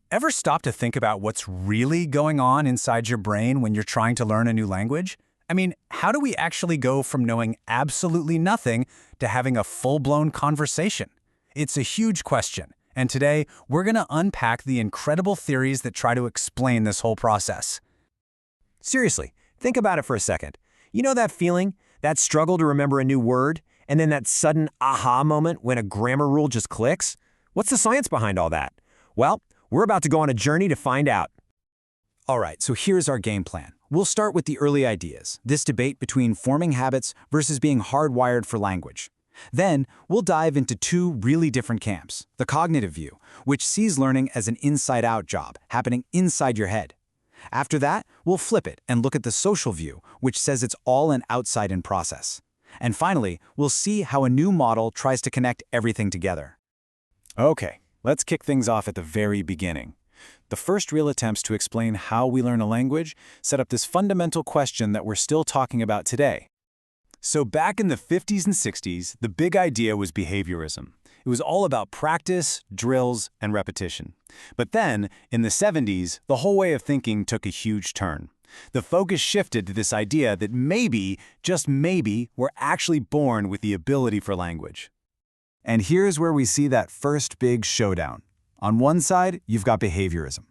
Ever stop to think about what's really going on inside your brain when you're trying to learn a new language? I mean, how do we actually go from knowing absolutely nothing to having a full-blown conversation? It's a huge question, and today we're going to unpack the incredible theories that try to explain this whole process. Seriously, think about it for a second. You know that feeling? That struggle to remember a new word? And then that sudden aha moment when a grammar rule just clicks? What's the science behind all that? Well, we're about to go on a journey to find out. All right, so here's our game plan. We'll start with the early ideas, this debate between forming habits versus being hardwired for language. Then, we'll dive into two really different camps. The cognitive view, which sees learning as an inside-out job, happening inside your head. After that, we'll flip it and look at the social view, which says it's all an outside-in process. And finally, we'll see how a new model tries to connect everything together. Okay, let's kick things off at the very beginning. The first real attempts to explain how we learn a language set up this fundamental question that we're still talking about today. So back in the 50s and 60s, the big idea was behaviorism. It was all about practice, drills, and repetition. But then, in the 70s, the whole way of thinking took a huge turn. The focus shifted to this idea that maybe, just maybe, we're actually born with the ability for language. And here's where we see that first big showdown. On one side, you've got behaviorism.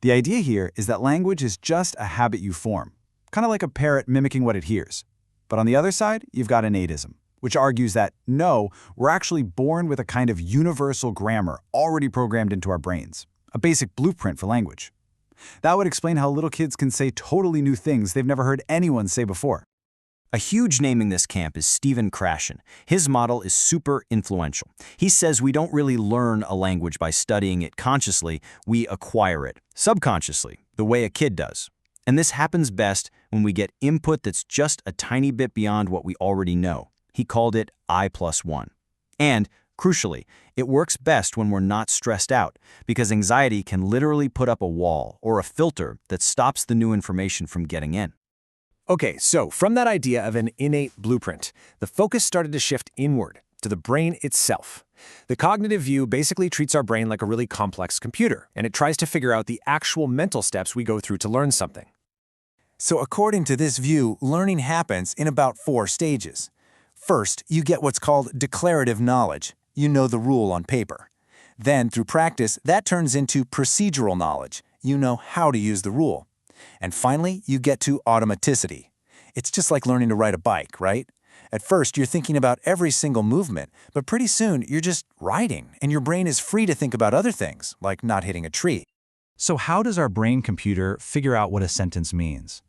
The idea here is that language is just a habit you form, kind of like a parrot mimicking what it hears. But on the other side, you've got innatism, which argues that, no, we're actually born with a kind of universal grammar already programmed into our brains, a basic blueprint for language. That would explain how little kids can say totally new things they've never heard anyone say before. A huge name in this camp is Stephen Krashen. His model is super influential. He says we don't really learn a language by studying it consciously, we acquire it, subconsciously, the way a kid does. And this happens best when we get input that's just a tiny bit beyond what we already know. He called it I+1. And, crucially, it works best when we're not stressed out, because anxiety can literally put up a wall or a filter that stops the new information from getting in. Okay, so from that idea of an innate blueprint, the focus started to shift inward, to the brain itself. The cognitive view basically treats our brain like a really complex computer, and it tries to figure out the actual mental steps we go through to learn something. So according to this view, learning happens in about 4 stages. First, you get what's called declarative knowledge. You know the rule on paper. Then, through practice, that turns into procedural knowledge. You know how to use the rule. And finally, you get to automaticity. It's just like learning to ride a bike, right? At first, you're thinking about every single movement, but pretty soon you're just riding, and your brain is free to think about other things, like not hitting a tree. So how does our brain computer figure out what a sentence means?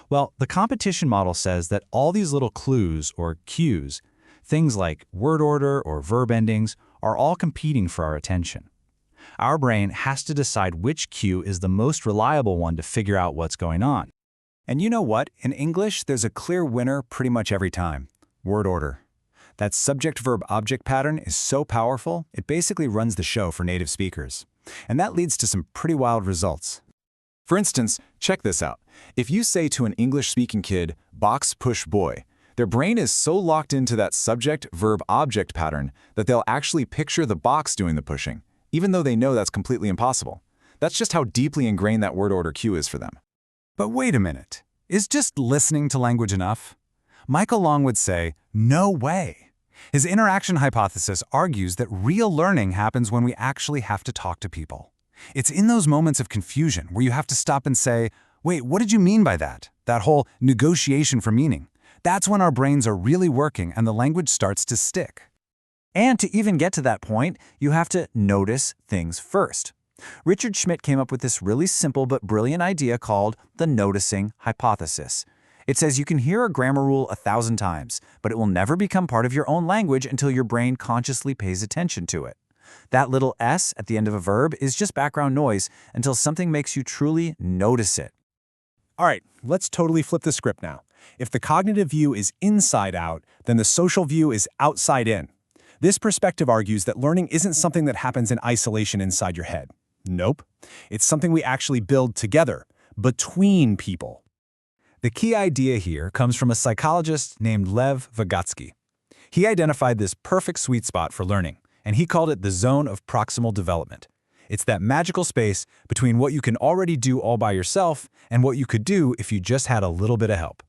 Well, the competition model says that all these little clues or cues, things like word order or verb endings, are all competing for our attention. Our brain has to decide which cue is the most reliable one to figure out what's going on. And you know what? In English, there's a clear winner pretty much every time. Word order. That subject-verb-object pattern is so powerful, it basically runs the show for native speakers. And that leads to some pretty wild results. For instance, check this out. If you say to an English-speaking kid, box, push, boy, their brain is so locked into that subject-verb-object pattern that they'll actually picture the box doing the pushing, even though they know that's completely impossible. That's just how deeply ingrained that word order cue is for them. But wait a minute. Is just listening to language enough? Michael Long would say, no way. His interaction hypothesis argues that real learning happens when we actually have to talk to people. It's in those moments of confusion where you have to stop and say, wait, what did you mean by that? That whole negotiation for meaning. That's when our brains are really working and the language starts to stick. And to even get to that point, you have to notice things first. Richard Schmidt came up with this really simple but brilliant idea called the noticing hypothesis. It says you can hear a grammar rule 1,000 times, but it will never become part of your own language until your brain consciously pays attention to it. That little S at the end of a verb is just background noise until something makes you truly notice it. All right, let's totally flip the script now. If the cognitive view is inside out, then the social view is outside in. This perspective argues that learning isn't something that happens in isolation inside your head. Nope. It's something we actually build together, between people. The key idea here comes from a psychologist named Lev Vygotsky. He identified this perfect sweet spot for learning, and he called it the zone of proximal development. It's that magical space between what you can already do all by yourself and what you could do if you just had a little bit of help.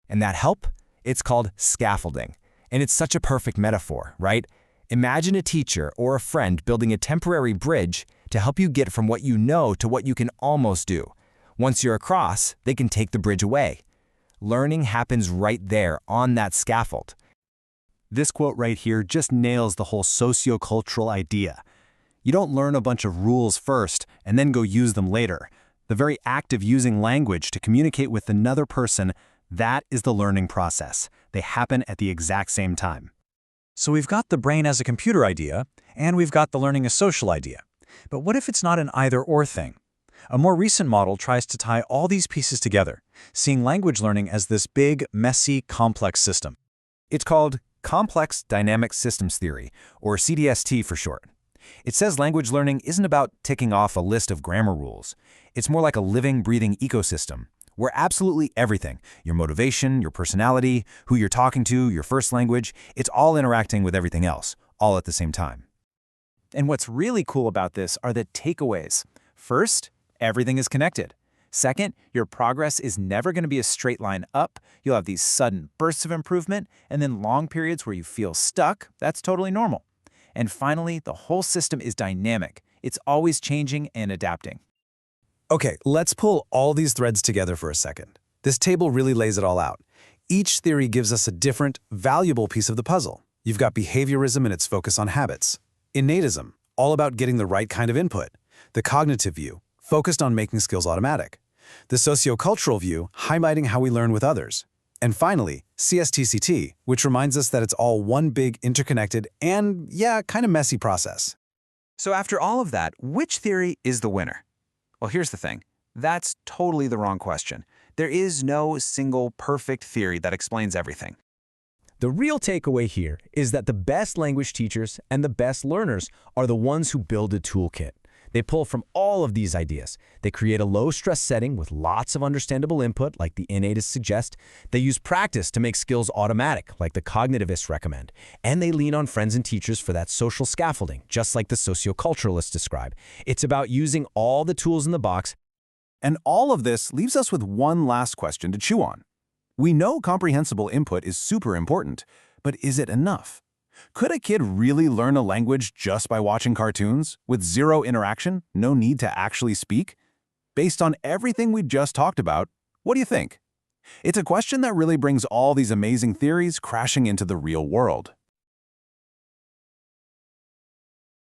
And that help? It's called scaffolding. And it's such a perfect metaphor, right? Imagine a teacher or a friend building a temporary bridge to help you get from what you know to what you can almost do. Once you're across, they can take the bridge away. Learning happens right there on that scaffold. This quote right here just nails the whole sociocultural idea. You don't learn a bunch of rules first and then go use them later. The very act of using language to communicate with another person, that is the learning process. They happen at the exact same time. So we've got the brain as a computer idea, and we've got the learning as social idea. But what if it's not an either-or thing? A more recent model tries to tie all these pieces together, seeing language learning as this big, messy, complex system. It's called Complex Dynamic Systems Theory, or CDST for short. It says language learning isn't about ticking off a list of grammar rules. It's more like a living, breathing ecosystem, where absolutely everything, your motivation, your personality, who you're talking to, your first language, it's all interacting with everything else, all at the same time. And what's really cool about this are the takeaways. First, everything is connected. Second, your progress is never going to be a straight line up. You'll have these sudden bursts of improvement, and then long periods where you feel stuck. That's totally normal. And finally, the whole system is dynamic. It's always changing and adapting. Okay, let's pull all these threads together for a second. This table really lays it all out. Each theory gives us a different, valuable piece of the puzzle. You've got behaviorism and its focus on habits. Innatism, all about getting the right kind of input. The cognitive view, focused on making skills automatic. The sociocultural view, highlighting how we learn with others. And finally, CSTCT, which reminds us that it's all one big, interconnected, and, yeah, kind of messy process. So after all of that, which theory is the winner? Well, here's the thing. That's totally the wrong question. There is no single perfect theory that explains everything. The real takeaway here is that the best language teachers and the best learners are the ones who build a toolkit. They pull from all of these ideas. They create a low-stress setting with lots of understandable input, like the innatists suggest. They use practice to make skills automatic, like the cognitivists recommend. And they lean on friends and teachers for that social scaffolding, just like the socioculturalists describe. It's about using all the tools in the box. And all of this leaves us with one last question to chew on. We know comprehensible input is super important, but is it enough? Could a kid really learn a language just by watching cartoons, with zero interaction, no need to actually speak? Based on everything we just talked about, what do you think? It's a question that really brings all these amazing theories crashing into the real world.